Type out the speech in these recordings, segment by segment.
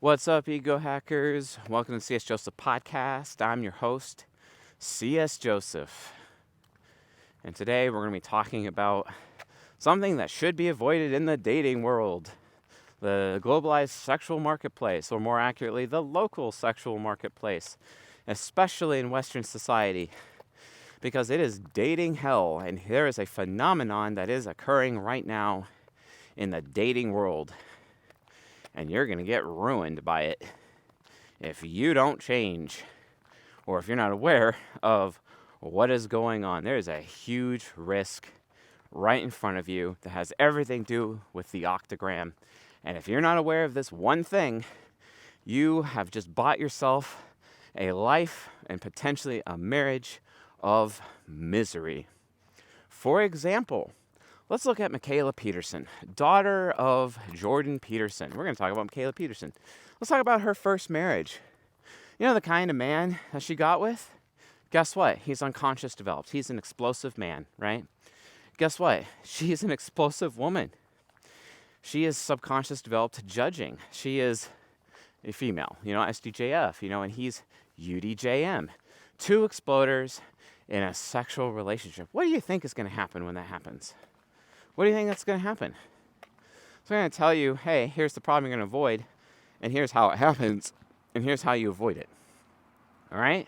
What's up, ego hackers? Welcome to CS Joseph Podcast. I'm your host, CS Joseph. And today we're going to be talking about something that should be avoided in the dating world. The globalized sexual marketplace, or more accurately, the local sexual marketplace, especially in Western society. Because it is dating hell, and there is a phenomenon that is occurring right now in the dating world. And you're going to get ruined by it if you don't change, or if you're not aware of what is going on. There is a huge risk right in front of you that has everything to do with the Octagram. And if you're not aware of this one thing, you have just bought yourself a life and potentially a marriage of misery. For example, let's look at Mikhaila Peterson, daughter of Jordan Peterson. We're going to talk about Mikhaila Peterson. Let's talk about her first marriage. You know the kind of man that she got with? Guess what? He's unconscious developed. He's an explosive man, right? Guess what? She's an explosive woman. She is subconscious developed judging. She is a female, SDJF, and he's UDJM. Two exploders in a sexual relationship. What do you think is going to happen when that happens? What do you think that's going to happen? So I'm going to tell you, hey, here's the problem you're going to avoid, and here's how it happens, and here's how you avoid it. All right?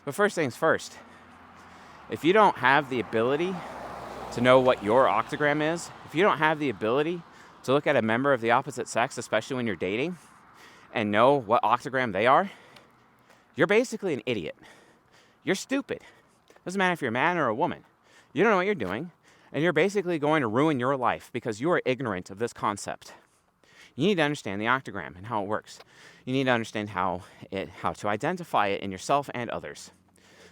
But first things first, if you don't have the ability to know what your octagram is, if you don't have the ability to look at a member of the opposite sex, especially when you're dating, and know what octagram they are, you're basically an idiot. You're stupid. Doesn't matter if you're a man or a woman. You don't know what you're doing. And you're basically going to ruin your life because you are ignorant of this concept. You need to understand the octagram and how it works. You need to understand how to identify it in yourself and others,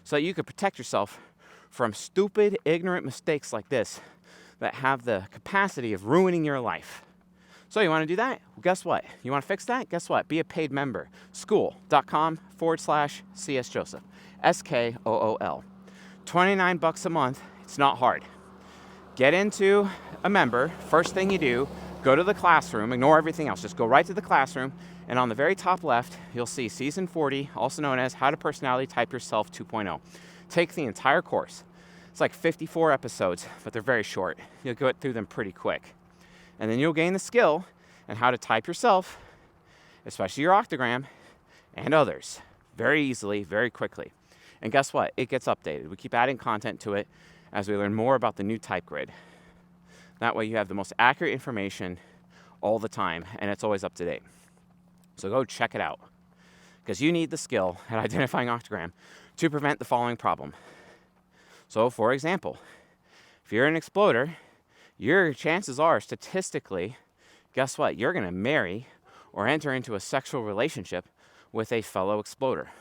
so that you can protect yourself from stupid, ignorant mistakes like this that have the capacity of ruining your life. So you want to do that? Well, guess what? You want to fix that? Guess what? Be a paid member. School.com/CS Joseph. SKOOL. $29 a month. It's not hard. Get into a member. First thing you do, go to the classroom. Ignore everything else. Just go right to the classroom. And on the very top left, you'll see Season 40, also known as How to Personality Type Yourself 2.0. Take the entire course. It's like 54 episodes, but they're very short. You'll go through them pretty quick. And then you'll gain the skill on how to type yourself, especially your octagram, and others, very easily, very quickly. And guess what? It gets updated. We keep adding content to it as we learn more about the new type grid. That way you have the most accurate information all the time, and it's always up to date. So go check it out, because you need the skill at identifying octagram to prevent the following problem. So for example, if you're an exploder, your chances are statistically, guess what? You're going to marry or enter into a sexual relationship with a fellow exploder.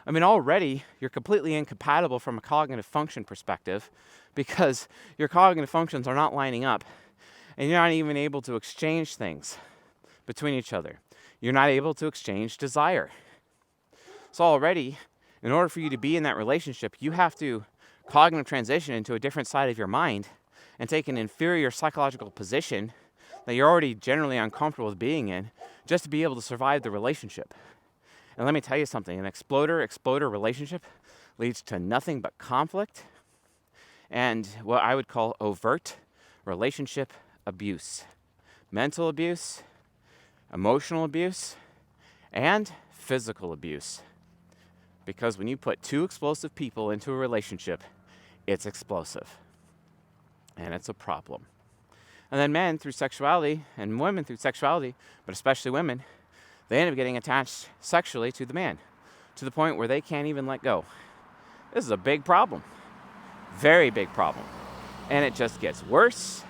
I mean, already you're completely incompatible from a cognitive function perspective, because your cognitive functions are not lining up, and you're not even able to exchange things between each other. You're not able to exchange desire. So already, in order for you to be in that relationship, you have to cognitive transition into a different side of your mind and take an inferior psychological position that you're already generally uncomfortable with being in, just to be able to survive the relationship. And let me tell you something, an exploder relationship leads to nothing but conflict and what I would call overt relationship abuse. Mental abuse, emotional abuse, and physical abuse. Because when you put two explosive people into a relationship, it's explosive. And it's a problem. And then men through sexuality, and women through sexuality, but especially women, they end up getting attached sexually to the man, to the point where they can't even let go. This is a big problem. Very big problem. And it just gets worse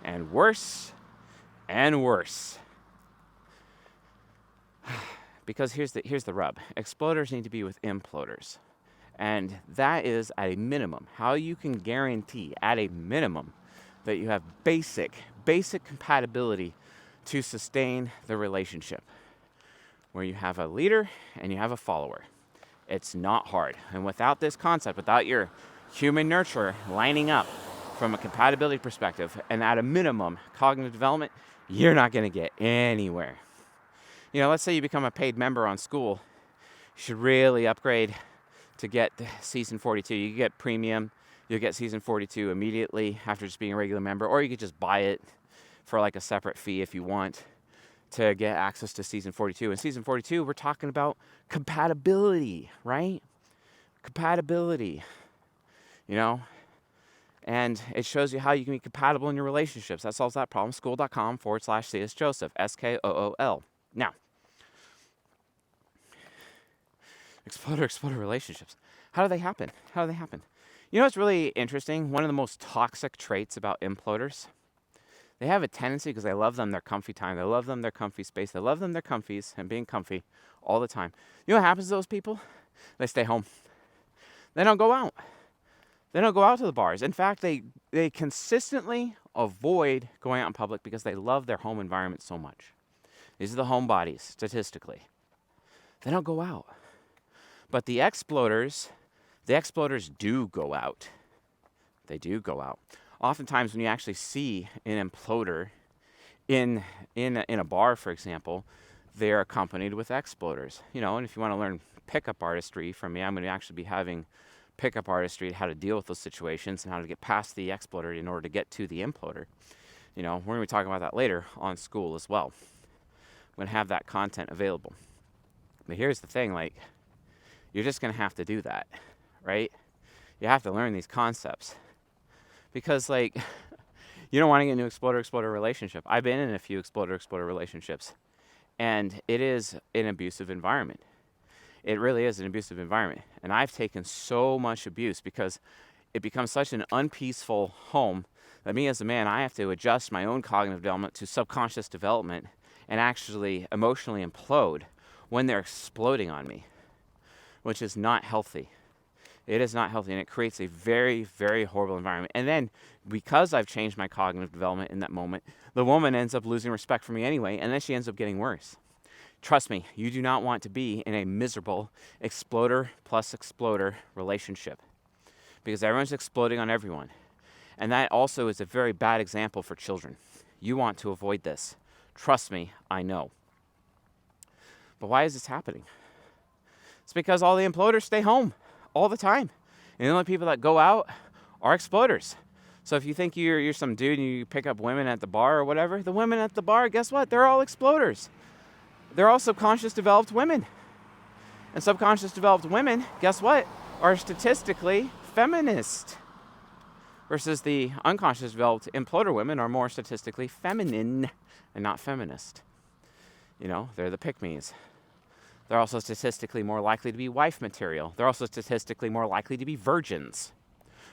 and worse and worse. Because here's the rub. Exploders need to be with imploders. And that is at a minimum. How you can guarantee at a minimum that you have basic compatibility to sustain the relationship, where you have a leader and you have a follower. It's not hard. And without this concept, without your human nurture lining up from a compatibility perspective, and at a minimum, cognitive development, you're not going to get anywhere. Let's say you become a paid member on School. You should really upgrade to get season 42. You get premium. You'll get season 42 immediately after just being a regular member, or you could just buy it for like a separate fee if you want to get access to season 42. In season 42, we're talking about compatibility, right? Compatibility, and it shows you how you can be compatible in your relationships. That solves that problem. School.com/CS Joseph, SKOOL. Now, exploder relationships. How do they happen? What's really interesting? One of the most toxic traits about imploders, they have a tendency, because they love them their comfy time. They love them their comfy space. They love them their comfies and being comfy all the time. You know what happens to those people? They stay home. They don't go out. They don't go out to the bars. In fact, they consistently avoid going out in public because they love their home environment so much. These are the homebodies, statistically. They don't go out. But the exploders do go out. They do go out. Oftentimes, when you actually see an imploder in a bar, for example, they're accompanied with exploders. And if you want to learn pickup artistry from me, I'm going to actually be having pickup artistry, how to deal with those situations and how to get past the exploder in order to get to the imploder. We're going to be talking about that later on School as well. I'm going to have that content available. But here's the thing, you're just going to have to do that, right? You have to learn these concepts. Because, you don't want to get into exploder relationship. I've been in a few exploder relationships. And it is an abusive environment. It really is an abusive environment. And I've taken so much abuse because it becomes such an unpeaceful home that me as a man, I have to adjust my own cognitive development to subconscious development and actually emotionally implode when they're exploding on me, which is not healthy. It is not healthy, and it creates a very, very horrible environment. And then, because I've changed my cognitive development in that moment, the woman ends up losing respect for me anyway, and then she ends up getting worse. Trust me, you do not want to be in a miserable exploder plus exploder relationship because everyone's exploding on everyone. And that also is a very bad example for children. You want to avoid this. Trust me, I know. But why is this happening? It's because all the imploders stay home all the time. And the only people that go out are exploders. So if you think you're some dude and you pick up women at the bar or whatever, the women at the bar, guess what? They're all exploders. They're all subconscious developed women. And subconscious developed women, guess what? Are statistically feminist. Versus the unconscious developed imploder women are more statistically feminine and not feminist. They're the pick-me's. They're also statistically more likely to be wife material. They're also statistically more likely to be virgins.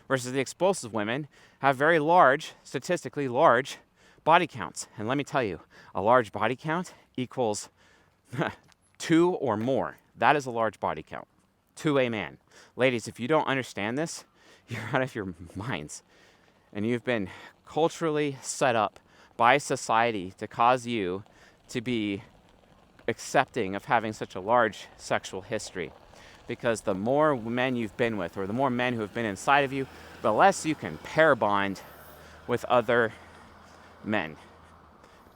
Versus the explosive women have very large, statistically large body counts. And let me tell you, a large body count equals 2 or more. That is a large body count to a man. Ladies, if you don't understand this, you're out of your minds. And you've been culturally set up by society to cause you to be accepting of having such a large sexual history. Because the more men you've been with, or the more men who have been inside of you, the less you can pair bond with other men.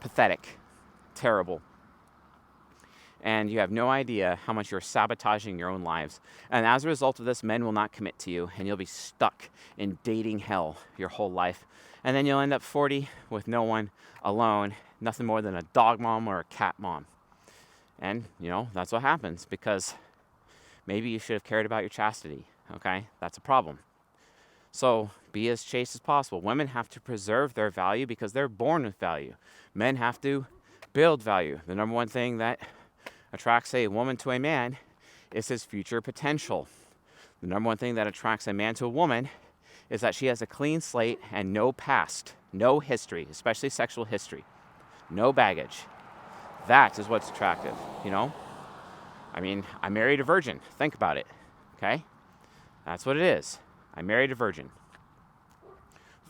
Pathetic. Terrible. And you have no idea how much you're sabotaging your own lives. And as a result of this, men will not commit to you, and you'll be stuck in dating hell your whole life. And then you'll end up 40 with no one, alone, nothing more than a dog mom or a cat mom. And, that's what happens, because maybe you should have cared about your chastity, okay? That's a problem. So be as chaste as possible. Women have to preserve their value because they're born with value. Men have to build value. The number one thing that attracts a woman to a man is his future potential. The number one thing that attracts a man to a woman is that she has a clean slate and no past, no history, especially sexual history, no baggage. That is what's attractive, I married a virgin. Think about it, okay? That's what it is. I married a virgin.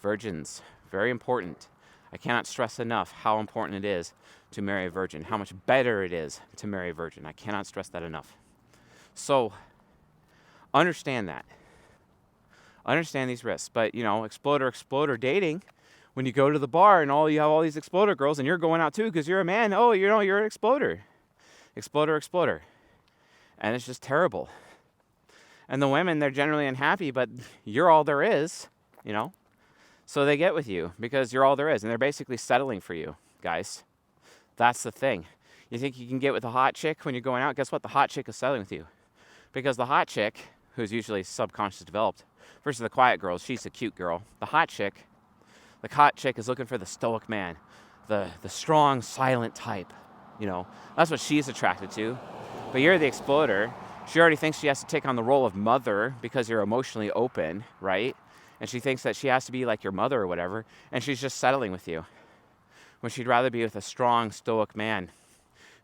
Virgins, very important. I cannot stress enough how important it is to marry a virgin, how much better it is to marry a virgin. I cannot stress that enough. So, understand that. Understand these risks. But, exploder dating, when you go to the bar and you have all these exploder girls and you're going out too because you're a man, you're an exploder. Exploder, exploder. And it's just terrible. And the women, they're generally unhappy, but you're all there is, you know? So they get with you because you're all there is. And they're basically settling for you, guys. That's the thing. You think you can get with a hot chick when you're going out? Guess what? The hot chick is settling with you. Because the hot chick, who's usually subconscious developed, versus the quiet girl, she's a cute girl. The hot chick is looking for the stoic man, the strong, silent type. You know, that's what she's attracted to. But you're the exploder. She already thinks she has to take on the role of mother because you're emotionally open, right? And she thinks that she has to be like your mother or whatever, and she's just settling with you. When she'd rather be with a strong, stoic man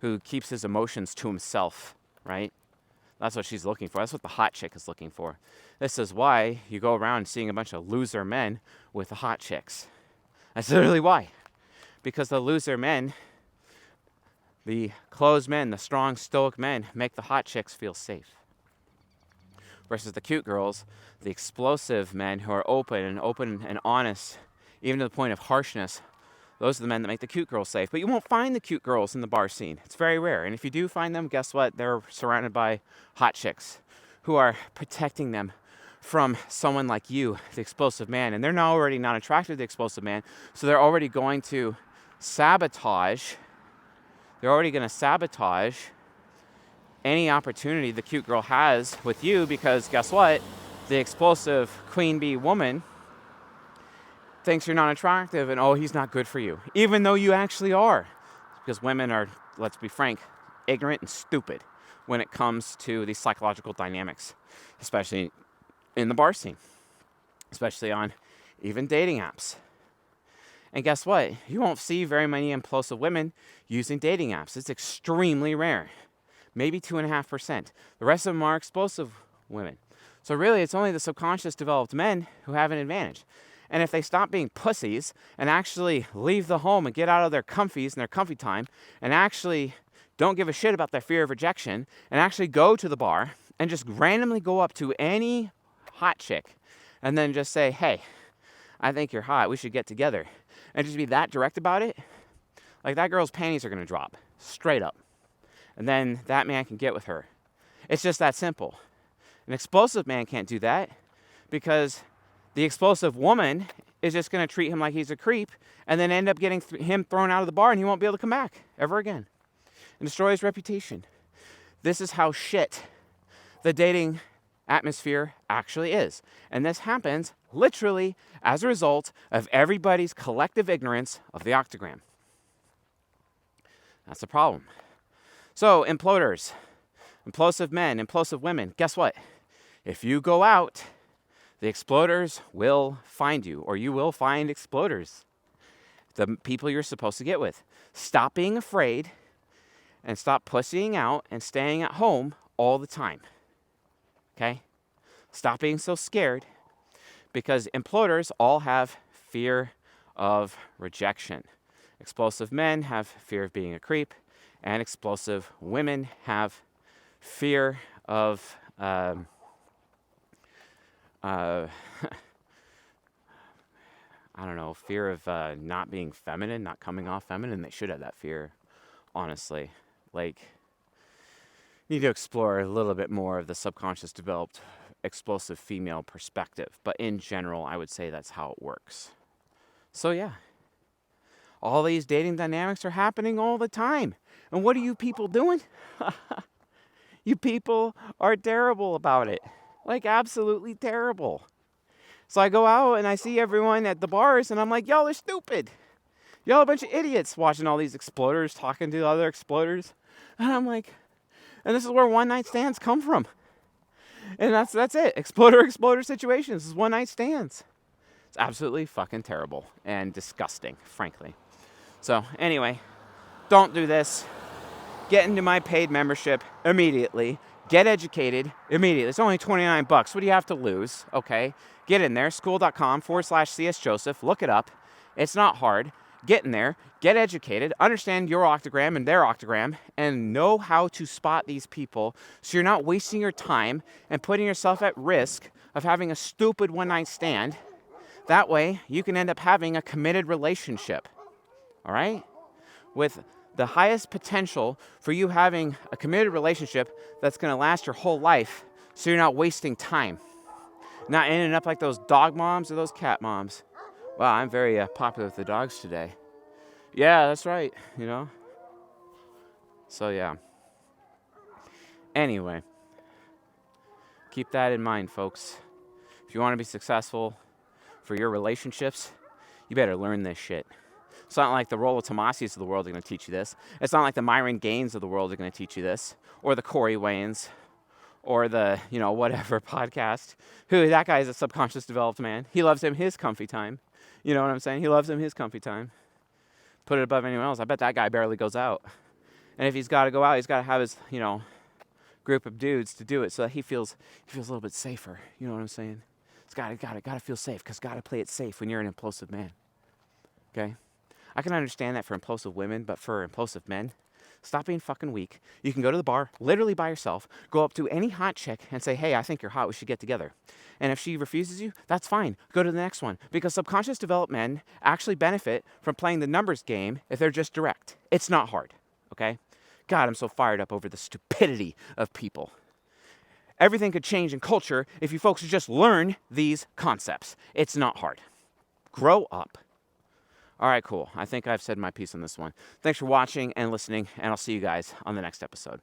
who keeps his emotions to himself, right? That's what she's looking for. That's what the hot chick is looking for. This is why you go around seeing a bunch of loser men with the hot chicks. That's literally why. Because the loser men, the closed men, the strong, stoic men, make the hot chicks feel safe. Versus the cute girls, the explosive men who are open and honest, even to the point of harshness, those are the men that make the cute girls safe. But you won't find the cute girls in the bar scene. It's very rare. And if you do find them, guess what? They're surrounded by hot chicks who are protecting them from someone like you, the explosive man. And they're now already not attracted to the explosive man, so they're already going to sabotage. They're already going to sabotage any opportunity the cute girl has with you because guess what? The explosive queen bee woman thinks you're not attractive and, oh, he's not good for you, even though you actually are. Because women are, let's be frank, ignorant and stupid when it comes to these psychological dynamics, especially in the bar scene, especially on even dating apps. And guess what? You won't see very many implosive women using dating apps. It's extremely rare. Maybe 2.5%. The rest of them are explosive women. So really, it's only the subconscious developed men who have an advantage. And if they stop being pussies and actually leave the home and get out of their comfies and their comfy time and actually don't give a shit about their fear of rejection and actually go to the bar and just randomly go up to any hot chick and then just say, hey, I think you're hot, we should get together. And just be that direct about it, like that girl's panties are going to drop straight up. And then that man can get with her. It's just that simple. An explosive man can't do that because the explosive woman is just going to treat him like he's a creep and then end up getting him thrown out of the bar and he won't be able to come back ever again and destroy his reputation. This is how shit the dating atmosphere actually is. And this happens literally as a result of everybody's collective ignorance of the Octagram. That's the problem. So, imploders, implosive men, implosive women, guess what? If you go out, the exploders will find you, or you will find exploders, the people you're supposed to get with. Stop being afraid and stop pussying out and staying at home all the time. Okay? Stop being so scared because imploders all have fear of rejection. Explosive men have fear of being a creep, and explosive women have fear of I don't know, fear of not being feminine, not coming off feminine. They should have that fear, honestly. Like, you need to explore a little bit more of the subconscious developed explosive female perspective. But in general, I would say that's how it works. So yeah, all these dating dynamics are happening all the time. And what are you people doing? You people are terrible about it. Like, absolutely terrible. So I go out and I see everyone at the bars and I'm like, y'all are stupid. Y'all are a bunch of idiots watching all these exploders talking to other exploders. And I'm like, and this is where one night stands come from. And that's it. Exploder situations. This is one night stands. It's absolutely fucking terrible and disgusting, frankly. So anyway, don't do this. Get into my paid membership immediately. Get educated immediately. It's only $29. What do you have to lose? Okay. Get in there. School.com/CSJoseph. Look it up. It's not hard. Get in there. Get educated. Understand your octagram and their octagram. And know how to spot these people so you're not wasting your time and putting yourself at risk of having a stupid one-night stand. That way, you can end up having a committed relationship. All right? With the highest potential for you having a committed relationship that's going to last your whole life, so you're not wasting time. Not ending up like those dog moms or those cat moms. Wow, I'm very popular with the dogs today. Yeah, that's right, you know. So yeah. Anyway, keep that in mind, folks. If you want to be successful for your relationships, you better learn this shit. It's not like the Rollo Tomasi's of the world are going to teach you this. It's not like the Myron Gaines of the world are going to teach you this. Or the Corey Waynes. Or the, whatever podcast. That guy is a subconscious developed man. He loves him his comfy time. You know what I'm saying? He loves him his comfy time. Put it above anyone else. I bet that guy barely goes out. And if he's got to go out, he's got to have his, group of dudes to do it so that he feels a little bit safer. You know what I'm saying? It's got to feel safe, because got to play it safe when you're an implosive man. Okay? I can understand that for implosive women, but for implosive men, stop being fucking weak. You can go to the bar, literally by yourself, go up to any hot chick and say, hey, I think you're hot, we should get together. And if she refuses you, that's fine. Go to the next one. Because subconscious developed men actually benefit from playing the numbers game if they're just direct. It's not hard, okay? God, I'm so fired up over the stupidity of people. Everything could change in culture if you folks would just learn these concepts. It's not hard. Grow up. All right, cool. I think I've said my piece on this one. Thanks for watching and listening, and I'll see you guys on the next episode.